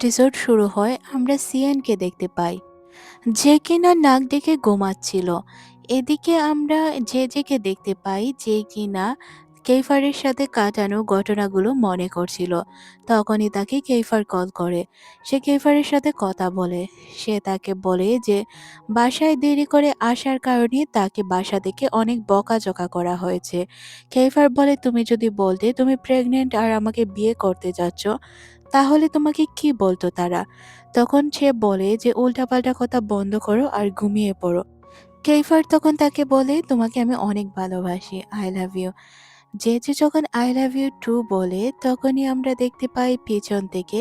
Episode শুরু হয় আমরা সিএনকে দেখতে পাই যে কিনা নাক ডেকে ঘুমাচ্ছিল। এদিকে আমরা জেজেকে দেখতে পাই যে কিনা কেইফারের সাথে কাটানো ঘটনাগুলো মনে করছিল। তখনই তাকে কেইফার কল করে। সে কেইফারের সাথে কথা বলে। সে তাকে বলে যে বাসায় দেরি করে আসার কারণে তাকে বাসা থেকে অনেক বকাঝকা করা হয়েছে। কেইফার বলে, তুমি যদি বলতে তুমি প্রেগনেন্ট আর আমাকে বিয়ে করতে যাচ্ছ, তাহলে তোমাকে কি বলতো তারা? তখন সে বলে যে উল্টাপাল্টা কথা বন্ধ করো আর ঘুমিয়ে পড়ো। কেইফার তখন তাকে বলে, তোমাকে আমি অনেক ভালোবাসি, আই লাভ ইউ। যে যে যখন আই লাভ ইউ টু বলে, তখনই আমরা দেখতে পাই পিছন থেকে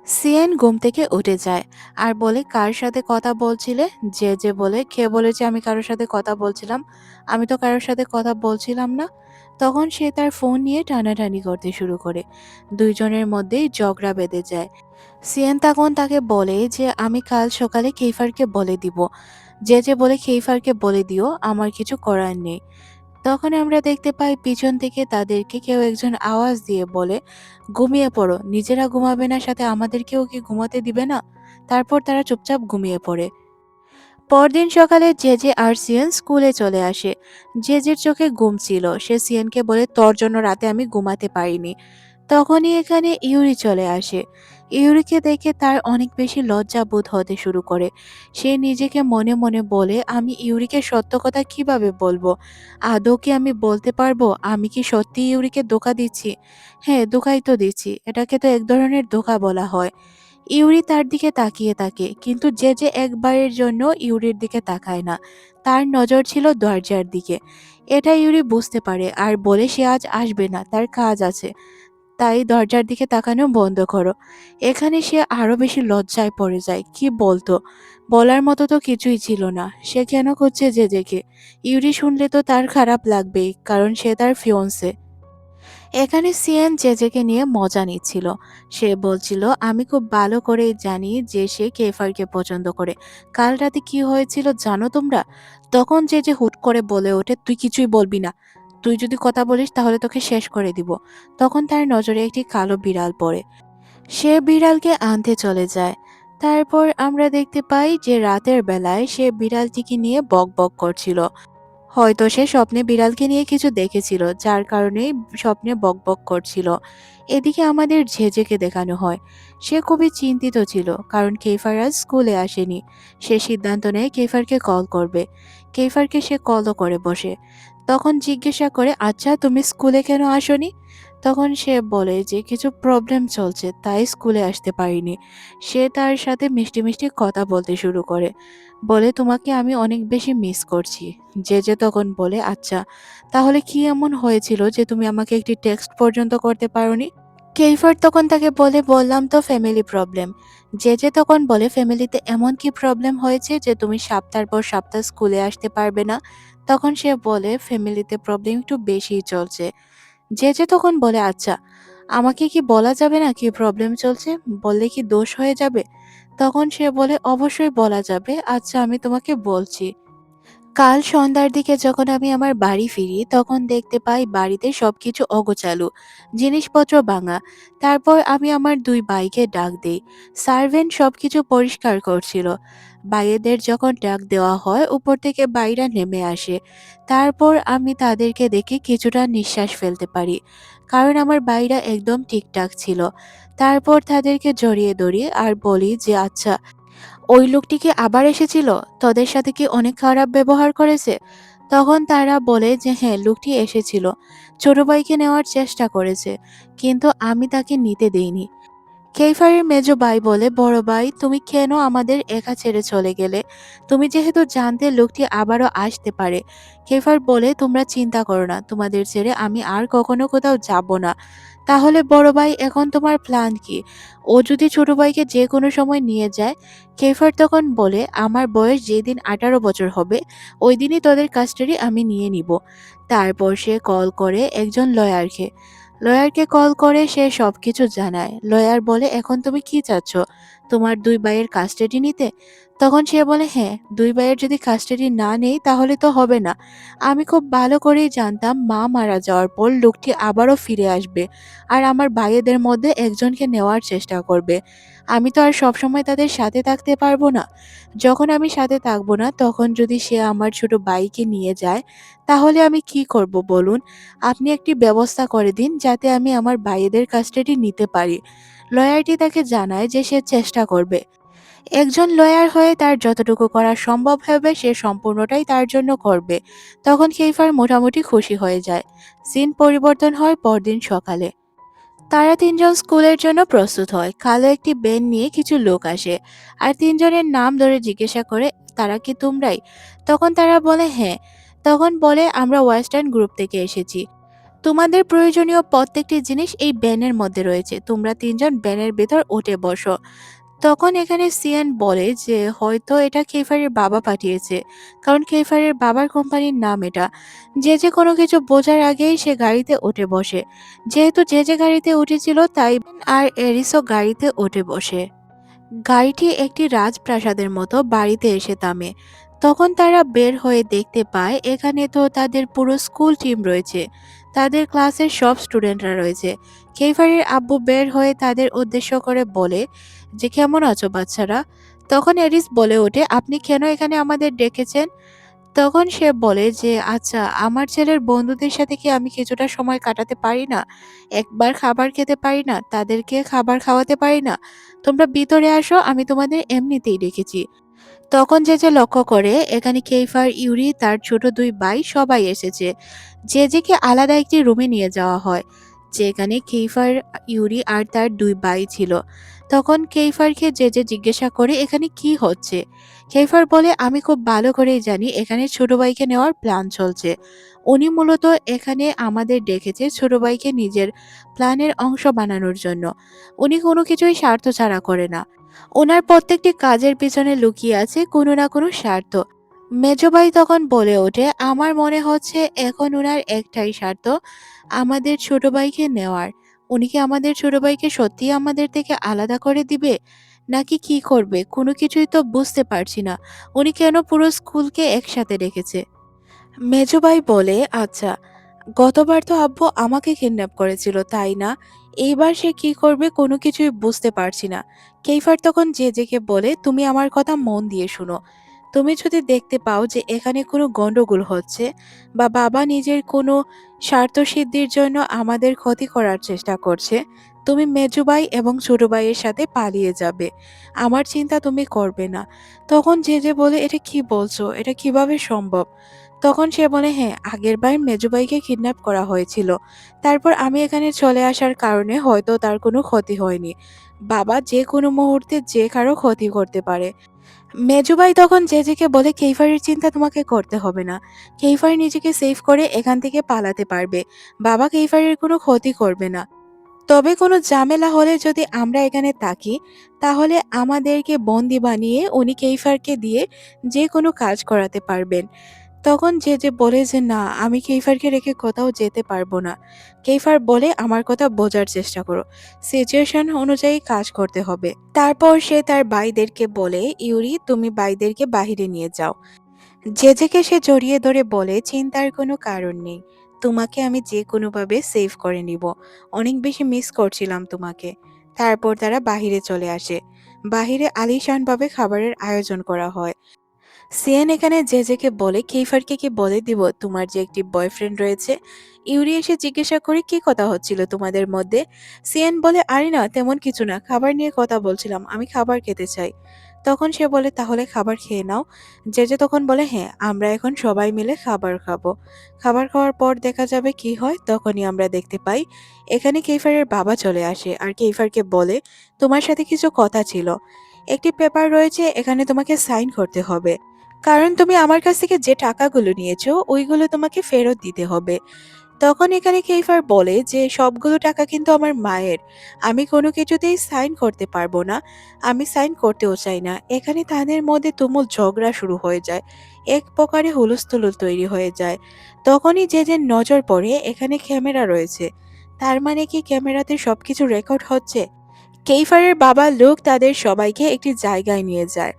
সিএন ঘুম থেকে উঠে যায় আর বলে, কার সাথে কথা বলছিলে? যে যে বলে, কে বলেছে আমি কারোর সাথে কথা বলছিলাম? আমি তো কারোর সাথে কথা বলছিলাম না। তখন সে তার ফোন নিয়ে টানাটানি করতে শুরু করে। দুইজনের মধ্যেই ঝগড়া বেঁধে যায়। সিয়েন তখন তাকে বলে যে আমি কাল সকালে কেইফারকে বলে দিব। যে যে বলে, কেইফারকে বলে দিও, আমার কিছু করার নেই। তখন আমরা দেখতে পাই পিছন থেকে তাদেরকে কেউ একজন আওয়াজ দিয়ে বলে, ঘুমিয়ে পড়ো, নিজেরা ঘুমাবে না সাথে আমাদেরকেও কি ঘুমাতে দিবে না? তারপর তারা চুপচাপ ঘুমিয়ে পড়ে। পরদিন সকালে জেজে আর সিয়েন স্কুলে চলে আসে। জেজের চোখে ঘুম ছিল। সে সিয়েনকে বলে, তোর জন্য রাতে আমি ঘুমাতে পারিনি। তখনই এখানে ইউরি চলে আসে। ইউরিকে দেখে তার অনেক বেশি লজ্জা বোধ হতে শুরু করে। সে নিজেকে মনে মনে বলে, আমি ইউরিকে সত্য কথা কিভাবে বলবো? আদৌ কি আমি বলতে পারবো আমি কি সত্যি ইউরিকে ধোঁকা দিচ্ছি? হ্যাঁ, ধোঁকাই তো দিচ্ছি, এটাকে তো এক ধরনের ধোঁকা বলা হয়। ইউরি তার দিকে তাকিয়ে থাকে, কিন্তু যে যে একবারের জন্য ইউরির দিকে তাকায় না। তার নজর ছিল দরজার দিকে। এটা ইউরি বুঝতে পারে আর বলে সে আজ আসবে না, তার কাজ আছে। তাই দরজার দিকে তাকানো বন্ধ করো। এখানে সে আরো বেশি লজ্জায় পড়ে যায়। কি বলতো? বলার মতো তো কিছুই ছিল না। সে কেন করছে জেজেকে? ইউরি শুনলে তো তার খারাপ লাগবেই, কারণ সে তার ফিয়ন্সে। এখানে সিয়েন জেজেকে নিয়ে মজা নিচ্ছিল। সে বলছিল, আমি খুব ভালো করেই জানি যে সে কেফারকে পছন্দ করে। কাল রাতে কি হয়েছিল জানো তোমরা? তখন জেজে হুট করে বলে ওঠে, তুই কিছুই বলবি না। তুই যদি কথা বলিস তাহলে তোকে শেষ করে দিব। তখন তার নজরে একটি কালো বিড়াল পড়ে। সে বিড়ালকে আনতে চলে যায়। তারপর আমরা দেখতে পাই যে রাতের বেলায় সে বিড়ালটিকে নিয়ে বক বক করছিল। হয়তো সে স্বপ্নে বিড়ালকে নিয়ে কিছু দেখেছিল, যার কারণেই স্বপ্নে বকবক করছিল। এদিকে আমাদের ঝেঝেকে দেখানো হয়। সে খুবই চিন্তিত ছিল, কারণ কেইফার আজ স্কুলে আসেনি। সে সিদ্ধান্ত নেয় কেইফারকে কল করবে। কেইফারকে সে কলও করে বসে। তখন জিজ্ঞাসা করে, আচ্ছা তুমি স্কুলে কেন আসোনি? তখন সে বলে যে কিছু প্রবলেম চলছে, তাই স্কুলে আসতে পারিনি। সে তার সাথে মিষ্টি মিষ্টি কথা বলতে শুরু করে। বলে, তোমাকে আমি অনেক বেশি মিস করছি। যে যে তখন বলে, আচ্ছা তাহলে কি এমন হয়েছিল যে তুমি আমাকে একটি টেক্সট পর্যন্ত করতে পারোনি? কেইফার তখন তাকে বলে, বললাম তো ফ্যামিলি প্রবলেম। যে যে তখন বলে, ফ্যামিলিতে এমন কি প্রবলেম হয়েছে যে তুমি সপ্তাহের পর সপ্তাহ স্কুলে আসতে পারবে না? তখন সে বলে, ফ্যামিলিতে প্রবলেম একটু বেশিই চলছে। যে যে তখন বলে, আচ্ছা আমাকে কি বলা যাবে না কি প্রবলেম চলছে? বললে কি দোষ হয়ে যাবে? তখন সে বলে, অবশ্যই বলা যাবে, আচ্ছা আমি তোমাকে বলছি। কাল সন্ধ্যার দিকে যখন আমি আমার বাড়ি ফিরি, তখন দেখতে পাই বাড়িতে সবকিছু অগোছালো, জিনিসপত্র ভাঙা। তারপর আমি আমার দুই ভাইকে ডাক দেই। সার্ভেন্ট সবকিছু পরিষ্কার করছিল। ভাইয়েদের যখন ডাক দেওয়া হয়, উপর থেকে ভাইরা নেমে আসে। তারপর আমি তাদেরকে দেখে কিছুটা নিঃশ্বাস ফেলতে পারি, কারণ আমার ভাইরা একদম ঠিকঠাক ছিল। তারপর তাদেরকে জড়িয়ে ধরি আর বলি যে, আচ্ছা ওই লোকটি কি আবার এসেছিল? তোদের সাথে কি অনেক খারাপ ব্যবহার করেছে? তখন তারা বলে যে হ্যাঁ, লোকটি এসেছিল। ছোট ভাইকে নেওয়ার চেষ্টা করেছে, কিন্তু আমি তাকে নিতে দেইনি। কেইফারের মেজো ভাই বলে, বড় ভাই তুমি কেন আমাদের একা ছেড়ে চলে গেলে? তুমি যেহেতু জানতে লোকটি আবারও আসতে পারে। কেইফার বলে, তোমরা চিন্তা করো না, তোমাদের ছেড়ে আমি আর কখনো কোথাও যাব না। তাহলে বড় ভাই এখন তোমার প্ল্যান কি? ও যদি ছোট ভাইকে যে কোনো সময় নিয়ে যায়? কেইফার তখন বলে, আমার বয়স যেদিন 18 বছর হবে, ওই দিনই তোদের কাস্টাডি আমি নিয়ে নিব। তারপর সে কল করে একজন লয়ারকে। লয়ারকে কল করে সে সবকিছু জানায়। লয়ার বলে, এখন তুমি কি চাচ্ছ? তোমার দুই ভাইয়ের কাস্টাডি নিতে? তখন সে বলে, হ্যাঁ, দুই ভাইয়ের যদি কাস্টাডি না নেই তাহলে তো হবে না। আমি খুব ভালো করেই জানতাম মা মারা যাওয়ার পর লোকটি আবারও ফিরে আসবে আর আমার ভাইয়েদের মধ্যে একজনকে নেওয়ার চেষ্টা করবে। আমি তো আর সবসময় তাদের সাথে থাকতে পারবো না। যখন আমি সাথে থাকবো না তখন যদি সে আমার ছোট ভাইকে নিয়ে যায়, তাহলে আমি কি করব বলুন? আপনি একটি ব্যবস্থা করে দিন যাতে আমি আমার ভাইয়েদের কাস্টাডি নিতে পারি। লয়ারটি তাকে জানায় যে সে চেষ্টা করবে। একজন লয়ার হয়ে তার যতটুকু করা সম্ভব হবে সে সম্পূর্ণটাই তার জন্য করবে। তখন কেইফার মোটামুটি খুশি হয়ে যায়। সিন পরিবর্তন হয় পরদিন সকালে। তারা তিনজন স্কুলের জন্য প্রস্তুত হয়। কালো একটি ভ্যান নিয়ে কিছু লোক আসে আর তিনজনের নাম ধরে জিজ্ঞাসা করে, তারা কি তোমরাই? তখন তারা বলে হ্যাঁ। তখন বলে, আমরা ওয়েস্টার্ন গ্রুপ থেকে এসেছি। তোমাদের প্রয়োজনীয় প্রত্যেকটি জিনিস এই ভ্যানের মধ্যে রয়েছে, তোমরা তিনজন ভ্যানের ভেতর উঠে বসো। তখন এখানে সিয়ান বলে যে হয়তো এটা কেফারের বাবা পাঠিয়েছে, কারণ কেফারের বাবার কোম্পানির নাম এটা। যে যে কোনো কিছু বোঝার আগেই সে গাড়িতে উঠে বসে। যেহেতু যে যে গাড়িতে উঠেছিল তাই আর এরিসও গাড়িতে উঠে বসে। গাড়িটি একটি রাজপ্রাসাদের মতো বাড়িতে এসে থামে। তখন তারা বের হয়ে দেখতে পায় এখানে তো তাদের পুরো স্কুল টিম রয়েছে। তাদের ক্লাসের সব স্টুডেন্টরা রয়েছে। কেইফারের আব্বু বের হয়ে তাদের উদ্দেশ্য করে বলে যে কেমন আছো বাচ্চারা? তখন এরিস বলে ওঠে, আপনি কেন এখানে আমাদের ডেকেছেন? তখন সে বলে যে আচ্ছা, আমার ছেলের বন্ধুদের সাথে কি আমি কিছুটা সময় কাটাতে পারি না? একবার খাবার খেতে পারি না? তাদেরকে খাবার খাওয়াতে পারি না? তোমরা ভিতরে আসো, আমি তোমাদের এমনিতেই ডেকেছি। তখন যে যে লক্ষ্য করে এখানে কেইফার, ইউরি, তার ছোট দুই ভাই সবাই এসেছে। যে যেকে আলাদা একটি রুমে নিয়ে যাওয়া হয়, যেখানে কেইফার, ইউরি আর তার দুই ভাই ছিল। তখন কেইফারকে যে যে জিজ্ঞাসা করে এখানে কি হচ্ছে। কেইফার বলে, আমি খুব ভালো করেই জানি এখানে ছোট ভাইকে নেওয়ার প্ল্যান চলছে। উনি মূলত এখানে আমাদের ডেকেছে ছোট ভাইকে নিজের প্ল্যানের অংশ বানানোর জন্য। উনি কোনো কিছুই স্বার্থ ছাড়া করে না। ওনার প্রত্যেকটি কাজের পিছনে লুকিয়ে আছে কোনো না কোনো স্বার্থ। মেজো ভাই তখন বলে ওঠে, আমার মনে হচ্ছে এখন ওনার একটাই স্বার্থ, আমাদের ছোট ভাইকে নেওয়ার। উনি কি আমাদের ছোট ভাইকে সত্যিই আমাদের থেকে আলাদা করে দিবে, নাকি কি করবে? কোনো কিছুই তো বুঝতে পারছি না। উনি কেন পুরো স্কুলকে একসাথে রেখেছে? মেজো ভাই বলে, আচ্ছা, গতবার তো আব্বু আমাকে কিডন্যাপ করেছিল, তাই না? এইবার সে কি করবে কোনো কিছুই বুঝতে পারছি না। কেইফার তখন জেজেকে বলে, তুমি আমার কথা মন দিয়ে শুনো। তুমি যদি দেখতে পাও যে এখানে কোনো গন্ডগোল হচ্ছে বা বাবা নিজের কোনো স্বার্থসিদ্ধির জন্য আমাদের ক্ষতি করার চেষ্টা করছে, তুমি মেজো ভাই এবং ছোট ভাইয়ের সাথে পালিয়ে যাবে। আমার চিন্তা তুমি করবে না। তখন জেজে বলে, এটা কি বলছো? এটা কিভাবে সম্ভব? তখন সে বলে, হ্যাঁ, আগেরবার মেজো ভাইকে কিডন্যাপ করা হয়েছিল। তারপর আমি এখানে চলে আসার কারণে হয়তো তার কোনো ক্ষতি হয়নি। বাবা যে কোনো মুহূর্তে যে কারো ক্ষতি করতে পারে। মেজো ভাই তখন জেজেকে বলে, কেইফারের চিন্তা তোমাকে করতে হবে না। কেইফার নিজেকে সেভ করে এখান থেকে পালাতে পারবে। বাবা কেইফারের কোনো ক্ষতি করবে না। তবে কোনো ঝামেলা হলে যদি আমরা এখানে থাকি, তাহলে আমাদেরকে বন্দি বানিয়ে উনি কেইফারকে দিয়ে যে কোনো কাজ করাতে পারবেন। তখন যে বলে যে না, আমি কেইফারকে রেখে কোথাও যেতে পারবো না। কেইফার বলে, আমার কথা বোঝার চেষ্টা করো। সিচুয়েশন অনুযায়ী কাজ করতে হবে। তারপর সে তার ভাইদেরকে বলে, ইউরি, তুমি ভাইদেরকে বাহিরে নিয়ে যাও। জেজেকে সে জড়িয়ে ধরে বলে, চিন্তার কোনো কারণ নেই। তোমাকে আমি যে কোনোভাবে সেভ করে নিব। অনেক বেশি মিস করছিলাম তোমাকে। তারপর তারা বাহিরে চলে আসে। বাহিরে আলিশানভাবে খাবারের আয়োজন করা হয়। সিয়েন এখানে জেজেকে বলে, কেইফারকে কি বলে দিব তোমার যে একটি বয়ফ্রেন্ড রয়েছে? ইউরি এসে জিজ্ঞাসা করে, কি কথা হচ্ছিল তোমাদের মধ্যে? সিয়েন বলে, আরে না, তেমন কিছু না, খাবার নিয়ে কথা বলছিলাম, আমি খাবার খেতে চাই। তখন সে বলে, তাহলে খাবার খেয়ে নাও। জেজে তখন বলে, হ্যাঁ, আমরা এখন সবাই মিলে খাবার খাবো। খাবার খাওয়ার পর দেখা যাবে কি হয়। তখনই আমরা দেখতে পাই এখানে কেইফারের বাবা চলে আসে আর কেইফারকে বলে, তোমার সাথে কিছু কথা ছিল। একটি পেপার রয়েছে, এখানে তোমাকে সাইন করতে হবে, কারণ তুমি আমার কাছ থেকে যে টাকাগুলো নিয়েছো ওইগুলো তোমাকে ফেরত দিতে হবে। তখন এখানে কেইফার বলে যে সবগুলো টাকা কিন্তু আমার মায়ের, আমি কোনো কিছুতেই সাইন করতে পারবো না, আমি সাইন করতেও চাই না। এখানে তাদের মধ্যে তুমুল ঝগড়া শুরু হয়ে যায়, এক প্রকারে হুলস্থুল তৈরি হয়ে যায়। তখনই যে যে নজর পড়ে এখানে ক্যামেরা রয়েছে, তার মানে কি ক্যামেরাতে সবকিছু রেকর্ড হচ্ছে। কেইফারের বাবা লোক তাদের সবাইকে একটি জায়গায় নিয়ে যায়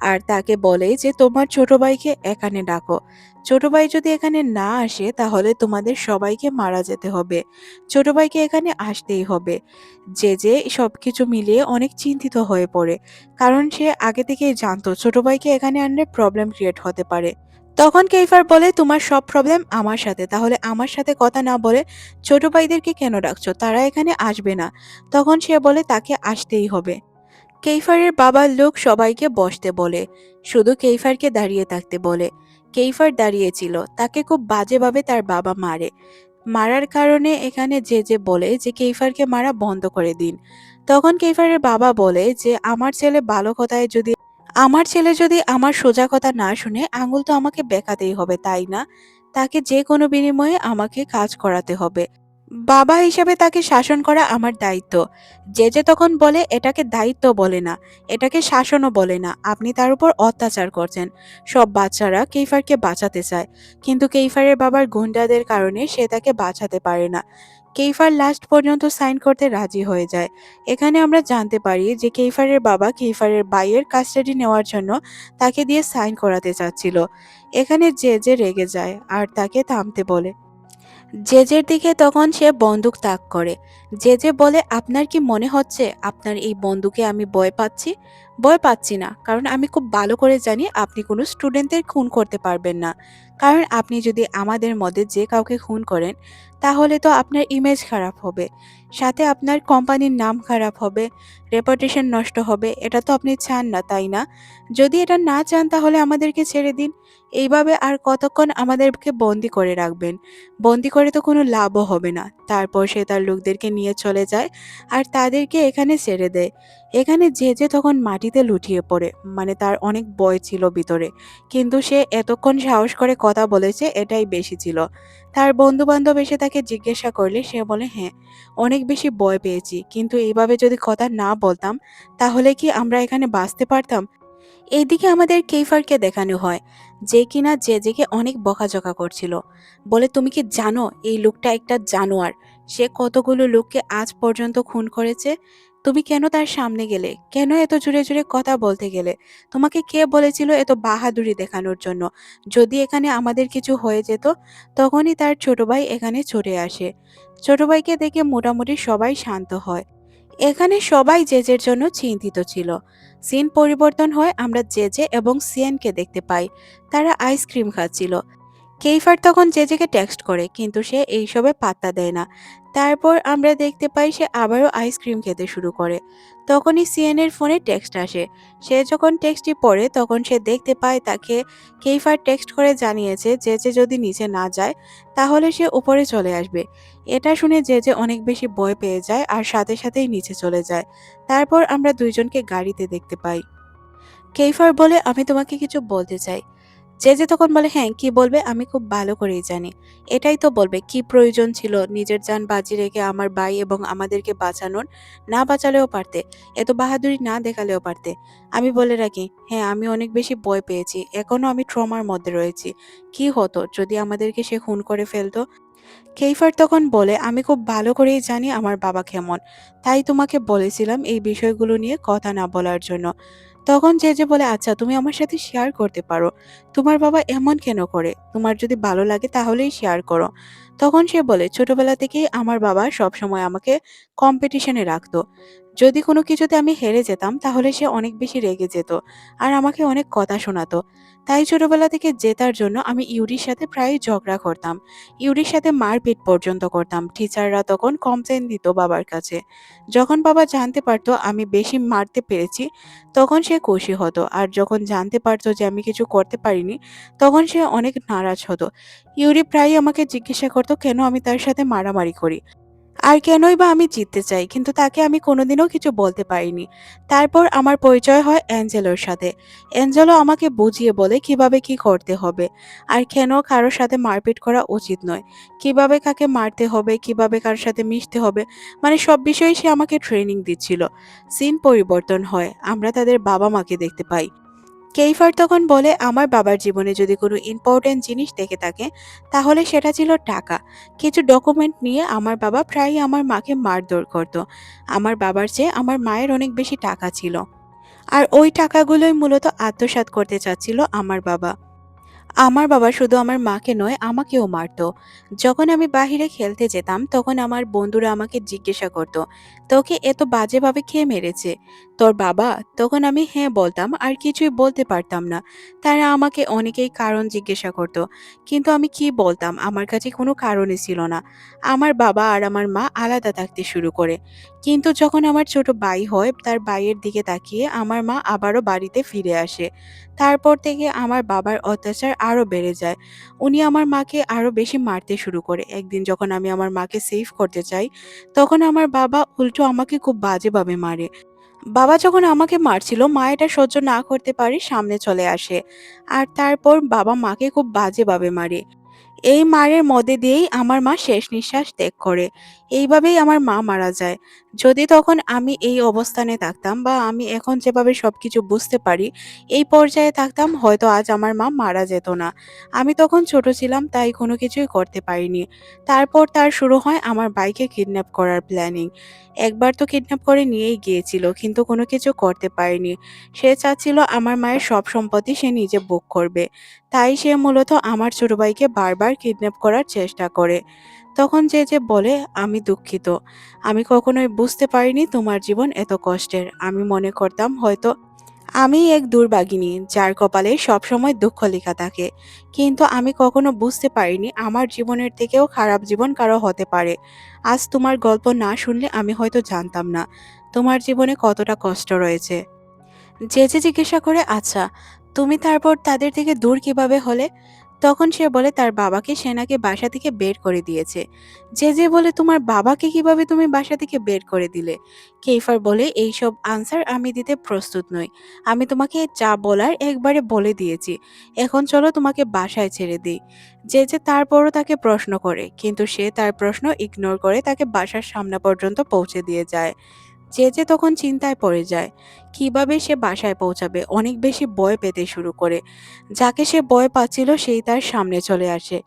আর তাকে বলে যে তোমার ছোট ভাইকে এখানে ডাকো। ছোট ভাই যদি এখানে না আসে তাহলে তোমাদের সবাইকে মারা যেতে হবে। ছোট ভাইকে এখানে আসতেই হবে। যে সবকিছু মিলিয়ে অনেক চিন্তিত হয়ে পড়ে। কারণ সে আগে থেকেই জানতো ছোট ভাইকে এখানে আনলে প্রবলেম ক্রিয়েট হতে পারে। তখন কেইফার বলে, তোমার সব প্রবলেম আমার সাথে, তাহলে আমার সাথে কথা না বলে ছোট ভাইদেরকে কেন ডাকছো? তারা এখানে আসবে না। তখন সে বলে তাকে আসতেই হবে। কেইফারের বাবার লোক সবাইকে বসতে বলে, শুধু কেইফারকে দাঁড়িয়ে থাকতে বলে। কেইফার দাঁড়িয়েছিল, তাকে খুব বাজেভাবে তার বাবা মারে। মারার কারণে এখানে যে বলে যে কেইফারকে মারা বন্ধ করে দিন। তখন কেইফারের বাবা বলে যে আমার ছেলে যদি আমার সোজা কথা না শুনে আঙুল তো আমাকে বেঁকাতেই হবে, তাই না? তাকে যে কোনো বিনিময়ে আমাকে কাজ করাতে হবে। বাবা হিসেবে তাকে শাসন করা আমার দায়িত্ব। যে তখন বলে, এটাকে দায়িত্ব বলে না, এটাকে শাসনও বলে না, আপনি তার উপর অত্যাচার করছেন। সব বাচ্চারা কেইফারকে বাঁচাতে চায়, কিন্তু কেইফারের বাবার গুন্ডাদের কারণে সে তাকে বাঁচাতে পারে না। কেইফার লাস্ট পর্যন্ত সাইন করতে রাজি হয়ে যায়। এখানে আমরা জানতে পারি যে কেইফারের বাবা কেইফারের ভাইয়ের কাস্টাডি নেওয়ার জন্য তাকে দিয়ে সাইন করাতে চাচ্ছিল। এখানে যে রেগে যায় আর তাকে থামতে বলে। জেজের দিকে তখন সে বন্দুক তাক করে। জেজে বলে, আপনার কি মনে হচ্ছে আপনার এই বন্দুকে আমি ভয় পাচ্ছি? ভয় পাচ্ছি না, কারণ আমি খুব ভালো করে জানি আপনি কোনো স্টুডেন্টদের খুন করতে পারবেন না। কারণ আপনি যদি আমাদের মধ্যে যে কাউকে খুন করেন তাহলে তো আপনার ইমেজ খারাপ হবে, সাথে আপনার কোম্পানির নাম খারাপ হবে, রেপুটেশন নষ্ট হবে। এটা তো আপনি চান না, তাই না? যদি এটা না চান তাহলে আমাদেরকে ছেড়ে দিন। এইভাবে আর কতক্ষণ আমাদেরকে বন্দি করে রাখবেন? বন্দি করে তো কোনো লাভও হবে না। তারপর সে তার লোকদেরকে নিয়ে চলে যায় আর তাদেরকে এখানে ছেড়ে দেয়। এখানে যে তখন মাটিতে লুটিয়ে পড়ে, মানে তার অনেক ভয় ছিল ভিতরে, কিন্তু সে এতক্ষণ সাহস করে কথা বলেছে, এটাই বেশি ছিল। তার বন্ধু বান্ধব এসে তাকে জিজ্ঞাসা করলে সে বলে, হ্যাঁ, অনেক বেশি ভয় পেয়েছি, কিন্তু এইভাবে যদি কথা না বলতাম তাহলে কি আমরা এখানে বাঁচতে পারতাম? এইদিকে আমাদের কেইফারকে দেখানো হয়, যে কিনা জেজেকে অনেক বকাঝকা করছিল। বলে, তুমি কি জানো এই লোকটা একটা জানোয়ার? সে কতগুলো লোককে আজ পর্যন্ত খুন করেছে। তুমি কেন তার সামনে গেলে? কেন এত জোরে জোরে কথা বলতে গেলে? তোমাকে কে বলেছিল এত বাহাদুরি দেখানোর জন্য? যদি এখানে আমাদের কিছু হয়ে যেত? তখনই তার ছোট ভাই এখানে ছুটে আসে। ছোট ভাইকে দেখে মোটামুটি সবাই শান্ত হয়। এখানে সবাই জেজের জন্য চিন্তিত ছিল। সিন পরিবর্তন হয়, আমরা জেজে এবং সিয়েনকে দেখতে পাই। তারা আইসক্রিম খাচ্ছিল। কেইফার তখন জেজেকে টেক্সট করে, কিন্তু সে এইসবে পাত্তা দেয় না। তারপর আমরা দেখতে পাই সে আবারও আইসক্রিম খেতে শুরু করে। তখনই সিএনের ফোনে টেক্সট আসে। সে যখন টেক্সটটি পড়ে তখন সে দেখতে পায় তাকে কেইফার টেক্সট করে জানিয়েছে জেজে যদি নিচে না যায় তাহলে সে উপরে চলে আসবে। এটা শুনে জেজে অনেক বেশি ভয় পেয়ে যায় আর সাথে সাথেই নিচে চলে যায়। তারপর আমরা দুইজনকে গাড়িতে দেখতে পাই। কেইফার বলে, আমি তোমাকে কিছু বলতে চাই। যে তখন বলে, হ্যাঁ, কি বলবে? আমি খুব ভালো করেই জানি। এটাই তো বলবে, কি প্রয়োজন ছিল নিজের জান বাজি রেখে আমার ভাই এবং আমাদেরকে বাঁচানোর? না বাঁচালেও পারতে, এত বাহাদুরি না দেখালেও পারতে। আমি বলে রাখি, হ্যাঁ, আমি অনেক বেশি ভয় পেয়েছি, এখনো আমি ট্রমার মধ্যে রয়েছি। কি হতো যদি আমাদেরকে সে খুন করে ফেলতো? কেইফার তখন বলে, আমি খুব ভালো করেই জানি আমার বাবা কেমন, তাই তোমাকে বলেছিলাম এই বিষয়গুলো নিয়ে কথা না বলার জন্য। তখন যে বলে, আচ্ছা, তুমি আমার সাথে শেয়ার করতে পারো, তোমার বাবা এমন কেন করে? তোমার যদি ভালো লাগে তাহলেই শেয়ার করো। তখন সে বলে, ছোটবেলা থেকেই আমার বাবা সবসময় আমাকে কম্পিটিশনে রাখতো। যদি কোনো কিছুতে আমি হেরে যেতাম তাহলে সে অনেক বেশি রেগে যেত আর আমাকে অনেক কথা শোনাতো। তাই ছোটবেলা থেকে জেতার জন্য আমি ইউরির সাথে প্রায়ই ঝগড়া করতাম, ইউরির সাথে মারপিট পর্যন্ত করতাম। টিচাররা তখন কমপ্লেন দিত বাবার কাছে। যখন বাবা জানতে পারতো আমি বেশি মারতে পেরেছি তখন সে খুশি হতো, আর যখন জানতে পারতো যে আমি কিছু করতে পারিনি তখন সে অনেক নারাজ হতো। ইউরি প্রায়ই আমাকে জিজ্ঞাসা করতো কেন আমি তার সাথে মারামারি করি আর কেনই বা আমি জিততে চাই, কিন্তু তাকে আমি কোনোদিনও কিছু বলতে পারিনি। তারপর আমার পরিচয় হয় অ্যাঞ্জেলোর সাথে। অ্যাঞ্জেলো আমাকে বুঝিয়ে বলে কিভাবে কি করতে হবে আর কেন কারোর সাথে মারপিট করা উচিত নয়, কিভাবে কাকে মারতে হবে, কিভাবে কার সাথে মিশতে হবে, মানে সব বিষয়ে সে আমাকে ট্রেনিং দিচ্ছিল। সিন পরিবর্তন হয়, আমরা তাদের বাবা মাকে দেখতে পাই। কেইফার তখন বলে, আমার বাবার জীবনে যদি কোনো ইম্পর্টেন্ট জিনিস থেকে থাকে তাহলে সেটা ছিল টাকা। কিছু ডকুমেন্ট নিয়ে আমার বাবা প্রায়ই আমার মাকে মারধর করত। আমার বাবার চেয়ে আমার মায়ের অনেক বেশি টাকা ছিল, আর ওই টাকাগুলোই মূলত আত্মসাৎ করতে চাচ্ছিল আমার বাবা। আমার বাবা শুধু আমার মাকে নয় আমাকেও মারতো। যখন আমি বাহিরে খেলতে যেতাম তখন আমার বন্ধুরা আমাকে জিজ্ঞাসা করত, "তোকে এত বাজেভাবে কে মেরেছে? তোর বাবা?" তখন আমি হ্যাঁ বলতাম আর কিছুই বলতে পারতাম না। তারা আমাকে অনেকেই কারণ জিজ্ঞাসা করত। কিন্তু আমি কি বলতাম? আমার কাছে কোনো কারণই ছিল না। আমার বাবা আর আমার মা আলাদা থাকতে শুরু করে। কিন্তু যখন আমার ছোট ভাই হয় তার ভাইয়ের দিকে তাকিয়ে আমার মা আবারও বাড়িতে ফিরে আসে। তারপর থেকে আমার বাবার অত্যাচার আরো বেড়ে যায়। উনি আমার মাকে আরো বেশি মারতে শুরু করে। একদিন যখন আমি আমার মাকে সেভ করতে চাই, তখন আমার বাবা উল্টো আমাকে খুব বাজেভাবে মারে। বাবা যখন আমাকে মারছিল, মা এটা সহ্য না করতে পারে সামনে চলে আসে। আর তারপর বাবা মাকে খুব বাজেভাবে মারে। এই মারের মধ্যে দিয়েই আমার মা শেষ নিঃশ্বাস ত্যাগ করে। এইভাবেই আমার মা মারা যায়। যদি তখন আমি এই অবস্থানে থাকতাম বা আমি এখন যেভাবে সবকিছু বুঝতে পারি, এই পর্যায়ে থাকতাম হয়তো আজ আমার মা মারা যেত না। আমি তখন ছোট ছিলাম তাই কোনো কিছুই করতে পারিনি। তারপর তার শুরু হয় আমার ভাইকে কিডন্যাপ করার প্ল্যানিং। একবার তো কিডন্যাপ করে নিয়েই গিয়েছিল কিন্তু কোনো কিছু করতে পারেনি। সে চাচ্ছিল আমার মায়ের সব সম্পত্তি সে নিজে ভোগ করবে। তাই সে মূলত আমার ছোট ভাইকে বারবার কিডন্যাপ করার চেষ্টা করে। তখন যে বলে, "আমি দুঃখিত। আমি কখনোই বুঝতে পারিনি তোমার জীবন এত কষ্টের। আমি মনে করতাম হয়তো আমিই এক দুর্ভাগিনী যার কপালে সবসময় দুঃখ লেখা থাকে। কিন্তু আমি কখনো বুঝতে পারিনি আমার জীবনের থেকেও খারাপ জীবন কারো হতে পারে। আজ তোমার গল্প না শুনলে আমি হয়তো জানতাম না তোমার জীবনে কতটা কষ্ট রয়েছে।" জেজে জিজ্ঞাসা করে, "আচ্ছা, তুমি তারপর তাদের থেকে দূর কিভাবে হলে?" তখন সে বলে তার বাবাকে সে নাকি বাসা থেকে বের করে দিয়েছে। জেজে বলে, "তোমার বাবাকে কিভাবে তুমি বাসা থেকে বের করে দিলে?" কেইফার বলে, "এইসব আনসার আমি দিতে প্রস্তুত নই। আমি তোমাকে যা বলার একবারে বলে দিয়েছি। এখন চলো তোমাকে বাসায় ছেড়ে দিই।" জেজে তারপরও তাকে প্রশ্ন করে, কিন্তু সে তার প্রশ্ন ইগনোর করে তাকে বাসার সামনে পর্যন্ত পৌঁছে দিয়ে যায়। যে তখন চিন্তায় পড়ে যায়। কিভাবে সে বাসায় পৌঁছাবে? অনেক বেশি ভয় পেতে শুরু করে। যাকে সে ভয় পাচ্ছিল সেই তার সামনে চলে আসে।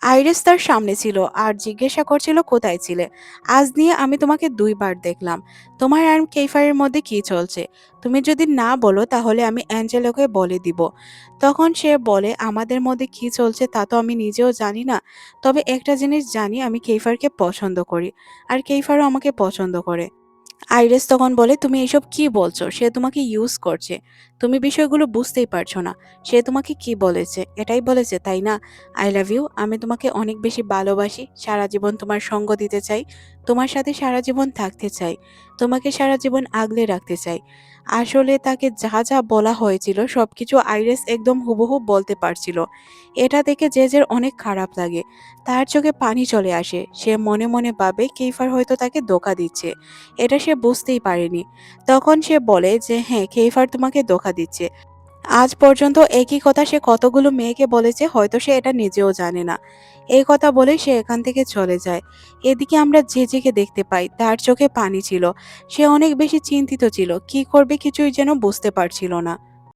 আইরিস তার সামনে ছিল আর জিজ্ঞাসা করছিল, "কোথায় ছিলে? আজ নিয়ে আমি তোমাকে ২ বার দেখলাম। তোমার আর কেইফারের মধ্যে কি চলছে? তুমি যদি না বলো তাহলে আমি অ্যাঞ্জেলোকে বলে দিব।" তখন সে বলে, "আমাদের মধ্যে কি চলছে তা তো আমি নিজেও জানি না। তবে একটা জিনিস জানি আমি কেইফারকে পছন্দ করি। আর কেইফারও আমাকে পছন্দ করে।" আইরিস তখন বলে, "তুমি এসব কি বলছো? সে তোমাকে ইউজ করছে। তুমি বিষয়গুলো বুঝতেই পারছো না। সে তোমাকে কি বলেছে? এটাই বলেছে, তাই না? I love you. আমি তোমাকে অনেক বেশি ভালোবাসি। সারা জীবন তোমার সঙ্গ দিতে চাই। তোমার সাথে সারা জীবন থাকতে চাই। তোমাকে সারা জীবন আগলে রাখতে চাই।" আসলে তাকে যা বলা হয়েছিল সবকিছু আইরিস একদম হুবহু বলতে পারছিল। এটা দেখে জেজের অনেক খারাপ লাগে। তার চোখে পানি চলে আসে। সে মনে মনে ভাবে কেইফার হয়তো তাকে ধোঁকা দিচ্ছে। এটা সে বুঝতেই পারেনি। তখন সে বলে যে, "হ্যাঁ, কেইফার তোমাকে ধোঁকা দিচ্ছে। আজ পর্যন্ত একই কথা সে কতগুলো মেয়েকে বলেছে হয়তো সে এটা নিজেও জানে না।" এই কথা বলে সে এখান থেকে চলে যায়। এদিকে আমরা জেজেকে দেখতে পাই। তার চোখে পানি ছিল। সে অনেক বেশি চিন্তিত ছিল। কি করবে কিছুই যেন বুঝতে পারছিল না।